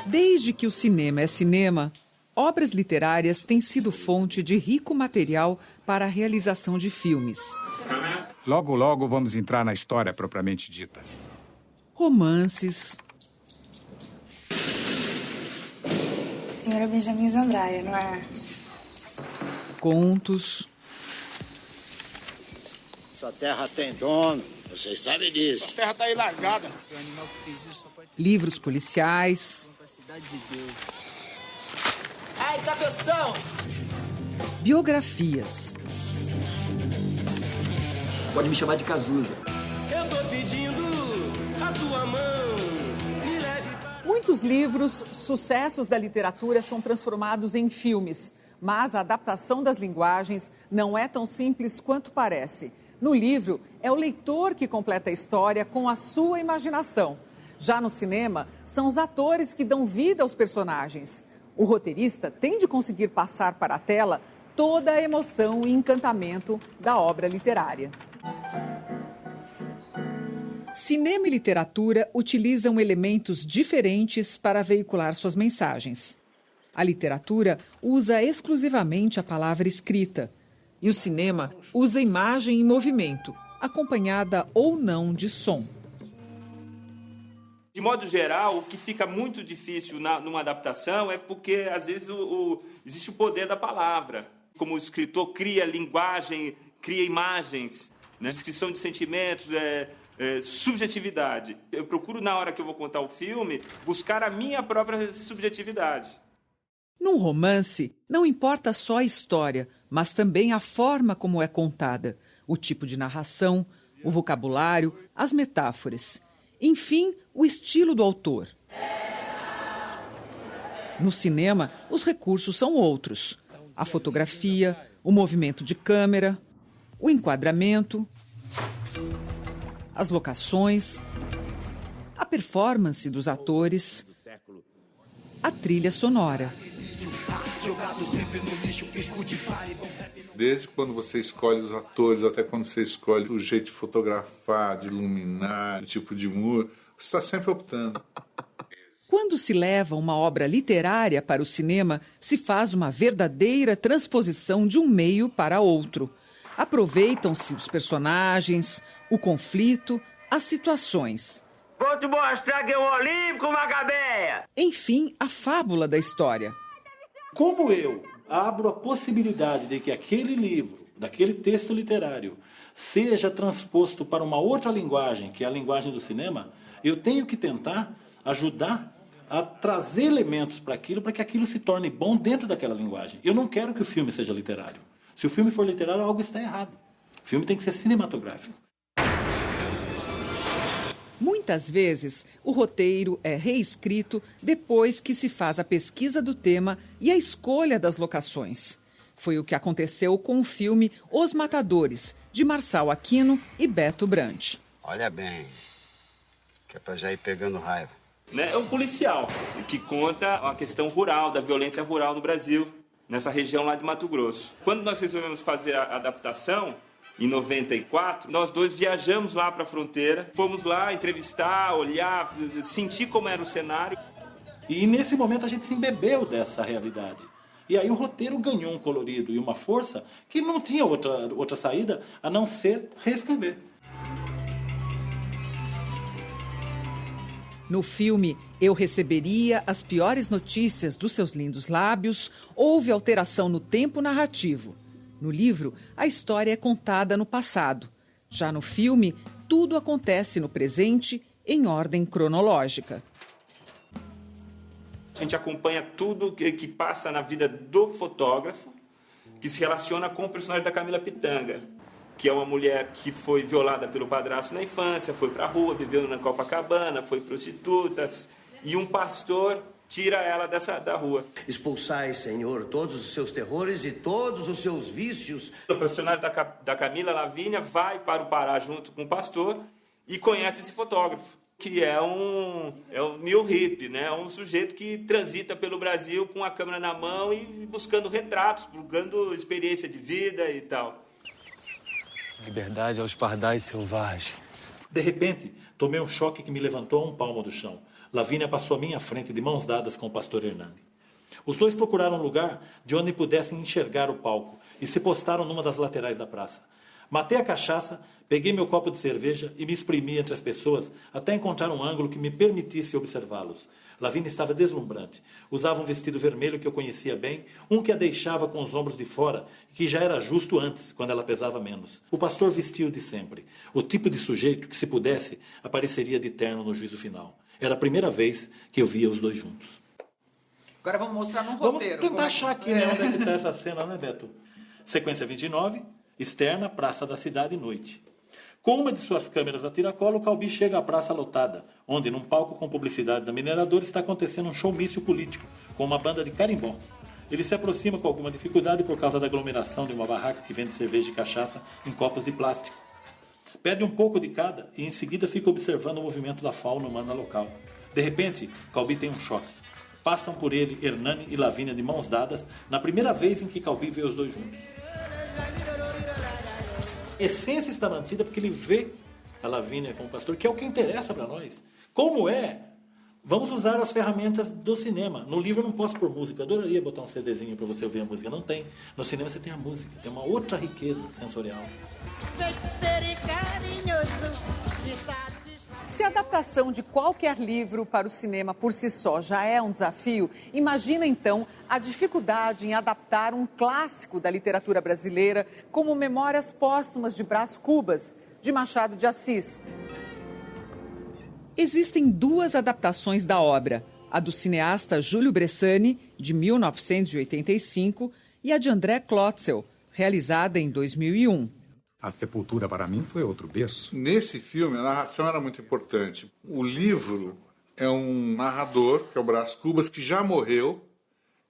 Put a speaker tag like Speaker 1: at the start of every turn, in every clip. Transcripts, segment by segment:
Speaker 1: Desde que o cinema é cinema, obras literárias têm sido fonte de rico material para a realização de filmes.
Speaker 2: Logo, logo vamos entrar na história propriamente dita.
Speaker 1: Romances.
Speaker 3: O senhor é Benjamin Zandraia, não é?
Speaker 1: Contos.
Speaker 4: Essa terra tem dono, vocês sabem disso.
Speaker 5: Essa terra tá aí largada.
Speaker 1: Livros policiais.
Speaker 5: Ai, cabeção!
Speaker 1: Biografias.
Speaker 6: Pode me chamar de Cazuza.
Speaker 5: Eu tô pedindo a tua mão, me leve para...
Speaker 1: Muitos livros, sucessos da literatura, são transformados em filmes. Mas a adaptação das linguagens não é tão simples quanto parece. No livro, é o leitor que completa a história com a sua imaginação. Já no cinema, são os atores que dão vida aos personagens. O roteirista tem de conseguir passar para a tela toda a emoção e encantamento da obra literária. Cinema e literatura utilizam elementos diferentes para veicular suas mensagens. A literatura usa exclusivamente a palavra escrita. E o cinema usa imagem em movimento, acompanhada ou não de som.
Speaker 7: De modo geral, o que fica muito difícil numa adaptação é porque, às vezes, existe o poder da palavra. Como o escritor cria linguagem, cria imagens, né? Descrição de sentimentos, subjetividade. Eu procuro, na hora que eu vou contar o filme, buscar a minha própria subjetividade.
Speaker 1: Num romance, não importa só a história, mas também a forma como é contada, o tipo de narração, o vocabulário, as metáforas. Enfim, o estilo do autor. No cinema, os recursos são outros. A fotografia, o movimento de câmera, o enquadramento, as locações, a performance dos atores, a trilha sonora.
Speaker 8: Desde quando você escolhe os atores, até quando você escolhe o jeito de fotografar, de iluminar, o tipo de humor, você está sempre optando.
Speaker 1: Quando se leva uma obra literária para o cinema, se faz uma verdadeira transposição de um meio para outro. Aproveitam-se os personagens, o conflito, as situações.
Speaker 9: Vou te mostrar que é o Olímpico, Macabeia!
Speaker 1: Enfim, a fábula da história.
Speaker 10: Como eu abro a possibilidade de que aquele livro, daquele texto literário, seja transposto para uma outra linguagem, que é a linguagem do cinema, eu tenho que tentar ajudar a trazer elementos para que aquilo se torne bom dentro daquela linguagem. Eu não quero que o filme seja literário. Se o filme for literário, algo está errado. O filme tem que ser cinematográfico.
Speaker 1: Muitas vezes, o roteiro é reescrito depois que se faz a pesquisa do tema e a escolha das locações. Foi o que aconteceu com o filme Os Matadores, de Marçal Aquino e Beto Brant.
Speaker 4: Olha bem, que é para já ir pegando raiva.
Speaker 7: É um policial que conta a questão rural, da violência rural no Brasil, nessa região lá de Mato Grosso. Quando nós resolvemos fazer a adaptação, em 94, nós dois viajamos lá para a fronteira, fomos lá entrevistar, olhar, sentir como era o cenário.
Speaker 10: E nesse momento a gente se embebeu dessa realidade. E aí o roteiro ganhou um colorido e uma força que não tinha outra saída a não ser reescrever.
Speaker 1: No filme, Eu Receberia as Piores Notícias dos Seus Lindos Lábios, houve alteração no tempo narrativo. No livro, a história é contada no passado. Já no filme, tudo acontece no presente em ordem cronológica.
Speaker 7: A gente acompanha tudo que passa na vida do fotógrafo, que se relaciona com o personagem da Camila Pitanga, que é uma mulher que foi violada pelo padrasto na infância, foi para a rua, viveu na Copacabana, foi prostituta, e um pastor tira ela da rua.
Speaker 4: Expulsai, Senhor, todos os seus terrores e todos os seus vícios.
Speaker 7: O personagem da Camila Lavínia vai para o Pará junto com o pastor e conhece esse fotógrafo, que é um new hippie, né? Um sujeito que transita pelo Brasil com a câmera na mão e buscando retratos, buscando experiência de vida e tal.
Speaker 11: Liberdade aos pardais selvagens.
Speaker 10: De repente, tomei um choque que me levantou a um palmo do chão. Lavínia passou à minha frente de mãos dadas com o pastor Hernani. Os dois procuraram um lugar de onde pudessem enxergar o palco e se postaram numa das laterais da praça. Matei a cachaça, peguei meu copo de cerveja e me espremi entre as pessoas até encontrar um ângulo que me permitisse observá-los. Lavínia estava deslumbrante. Usava um vestido vermelho que eu conhecia bem, um que a deixava com os ombros de fora e que já era justo antes, quando ela pesava menos. O pastor vestiu de sempre. O tipo de sujeito que, se pudesse, apareceria de terno no juízo final. Era a primeira vez que eu via os dois juntos.
Speaker 1: Agora vamos mostrar num roteiro.
Speaker 10: Vamos tentar achar aqui, né, onde é que está essa cena, né, Beto? Sequência 29, externa, Praça da Cidade, noite. Com uma de suas câmeras a tiracolo, Calbi chega à praça lotada, onde, num palco com publicidade da mineradora, está acontecendo um showmício político, com uma banda de carimbó. Ele se aproxima com alguma dificuldade por causa da aglomeração de uma barraca que vende cerveja e cachaça em copos de plástico. Pede um pouco de cada e, em seguida, fica observando o movimento da fauna humana local. De repente, Calbi tem um choque. Passam por ele Hernani e Lavínia de mãos dadas, na primeira vez em que Calbi vê os dois juntos. A essência está mantida porque ele vê a Lavínia como pastor, que é o que interessa para nós. Como é? Vamos usar as ferramentas do cinema. No livro eu não posso pôr música. Eu adoraria botar um CDzinho para você ouvir a música. Não tem. No cinema você tem a música. Tem uma outra riqueza sensorial.
Speaker 1: Se a adaptação de qualquer livro para o cinema por si só já é um desafio, imagina então a dificuldade em adaptar um clássico da literatura brasileira como Memórias Póstumas de Brás Cubas, de Machado de Assis. Existem duas adaptações da obra, a do cineasta Júlio Bressani, de 1985, e a de André Klotzel, realizada em 2001.
Speaker 2: A Sepultura, para mim, foi outro berço.
Speaker 8: Nesse filme, a narração era muito importante. O livro é um narrador, que é o Brás Cubas, que já morreu,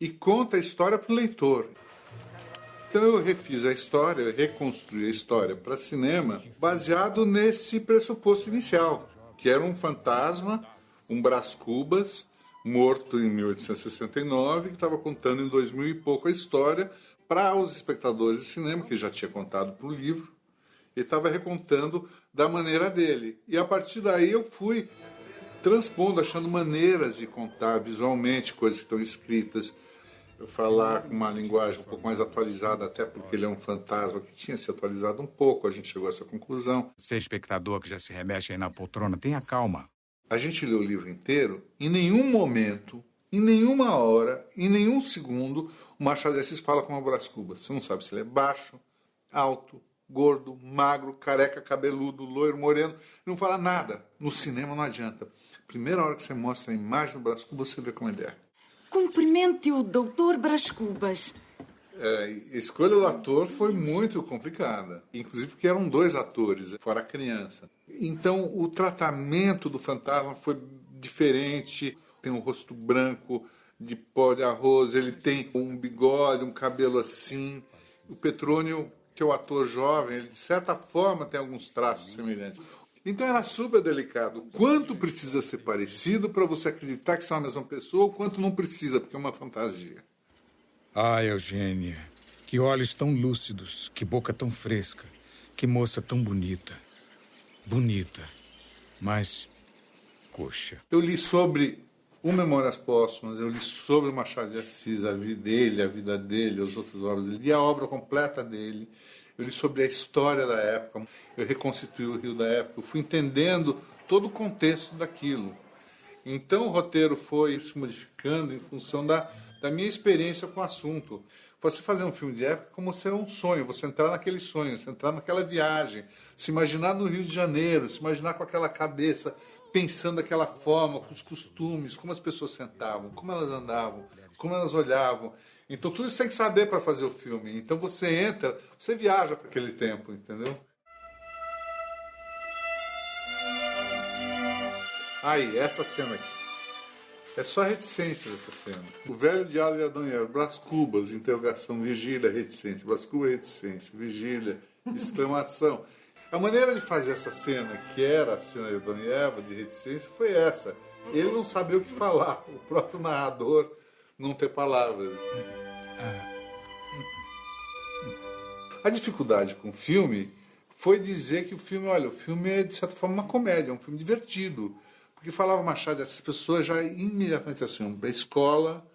Speaker 8: e conta a história para o leitor. Então eu refiz a história, reconstruí a história para cinema, baseado nesse pressuposto inicial, que era um fantasma, um Brás Cubas, morto em 1869, que estava contando em 2000 e pouco a história para os espectadores de cinema, que já tinha contado para o livro. Ele estava recontando da maneira dele. E a partir daí eu fui transpondo, achando maneiras de contar visualmente coisas que estão escritas. Eu falar com uma linguagem um pouco mais atualizada, até porque ele é um fantasma que tinha se atualizado um pouco. A gente chegou a essa conclusão.
Speaker 2: Você, espectador que já se remexe aí na poltrona, tenha calma.
Speaker 8: A gente lê o livro inteiro, em nenhum momento, em nenhuma hora, em nenhum segundo, o Machado de Assis fala como o Brás Cubas. Você não sabe se ele é baixo, alto, gordo, magro, careca, cabeludo, loiro, moreno. Não fala nada. No cinema não adianta. Primeira hora que você mostra a imagem do Brás Cubas, você vê como ele é.
Speaker 12: Cumprimente o Dr. Brás Cubas.
Speaker 8: A escolha do ator foi muito complicada. Inclusive porque eram dois atores, fora a criança. Então o tratamento do fantasma foi diferente. Tem um rosto branco, de pó de arroz, ele tem um bigode, um cabelo assim. O Petrônio, que é o ator jovem, ele de certa forma tem alguns traços semelhantes. Então era super delicado. Quanto precisa ser parecido para você acreditar que são a mesma pessoa, ou quanto não precisa, porque é uma fantasia.
Speaker 2: Ah, Eugênia, que olhos tão lúcidos, que boca tão fresca, que moça tão bonita. Bonita, mas coxa.
Speaker 8: Eu li sobre o Memórias Póstumas, eu li sobre o Machado de Assis, a vida dele, as outras obras dele, e a obra completa dele. Eu li sobre a história da época, eu reconstituí o Rio da época, eu fui entendendo todo o contexto daquilo. Então o roteiro foi se modificando em função da minha experiência com o assunto. Você fazer um filme de época é como ser um sonho, você entrar naquele sonho, você entrar naquela viagem, se imaginar no Rio de Janeiro, se imaginar com aquela cabeça, pensando daquela forma, com os costumes, como as pessoas sentavam, como elas andavam, como elas olhavam. Então tudo isso tem que saber para fazer o filme. Então você entra, você viaja para aquele tempo, entendeu? Aí, essa cena aqui. É só reticência dessa cena. O velho diálogo de Adão e Eva, Brás Cubas, interrogação, vigília, reticência. Brás Cubas, reticência, vigília, exclamação. A maneira de fazer essa cena, que era a cena de Adão e Eva, de reticência, foi essa. Ele não sabia o que falar, o próprio narrador não ter palavras. A dificuldade com o filme foi dizer que o filme é, de certa forma, uma comédia, é um filme divertido. Porque falava Machado, essas pessoas já imediatamente assim, a escola,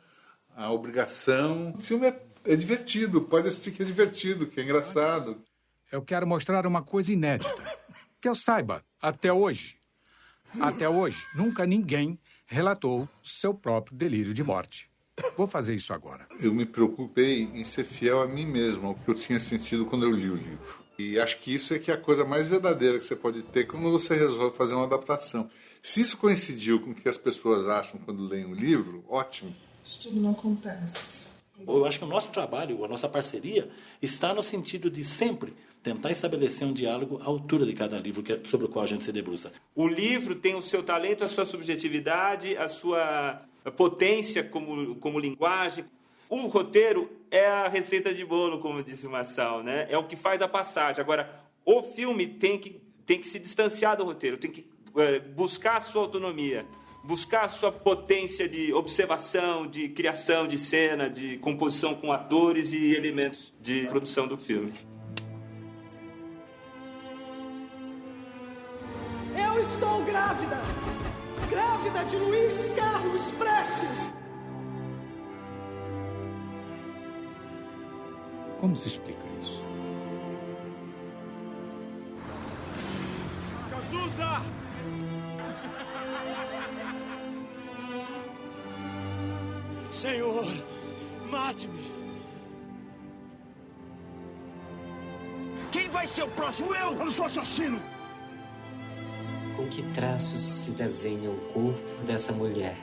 Speaker 8: a obrigação. O filme é divertido, pode assistir que é divertido, que é engraçado.
Speaker 2: Eu quero mostrar uma coisa inédita. Que eu saiba, até hoje, nunca ninguém relatou seu próprio delírio de morte. Vou fazer isso agora.
Speaker 8: Eu me preocupei em ser fiel a mim mesmo, ao que eu tinha sentido quando eu li o livro. E acho que isso é que é a coisa mais verdadeira que você pode ter quando você resolve fazer uma adaptação. Se isso coincidiu com o que as pessoas acham quando leem o livro, ótimo.
Speaker 13: Isso tudo não acontece.
Speaker 10: Eu acho que o nosso trabalho, a nossa parceria, está no sentido de sempre tentar estabelecer um diálogo à altura de cada livro sobre o qual a gente se debruça.
Speaker 7: O livro tem o seu talento, a sua subjetividade, a sua potência como linguagem. O roteiro é a receita de bolo, como disse o Marçal, né? É o que faz a passagem. Agora, o filme tem que se distanciar do roteiro, tem que buscar a sua autonomia, buscar a sua potência de observação, de criação de cena, de composição com atores e elementos de produção do filme.
Speaker 5: Eu estou grávida! Grávida de Luiz Carlos Prestes!
Speaker 2: Como se explica isso?
Speaker 5: Cazuza! Senhor, mate-me!
Speaker 9: Quem vai ser o próximo? Eu não sou assassino!
Speaker 14: Com que traços se desenha o corpo dessa mulher?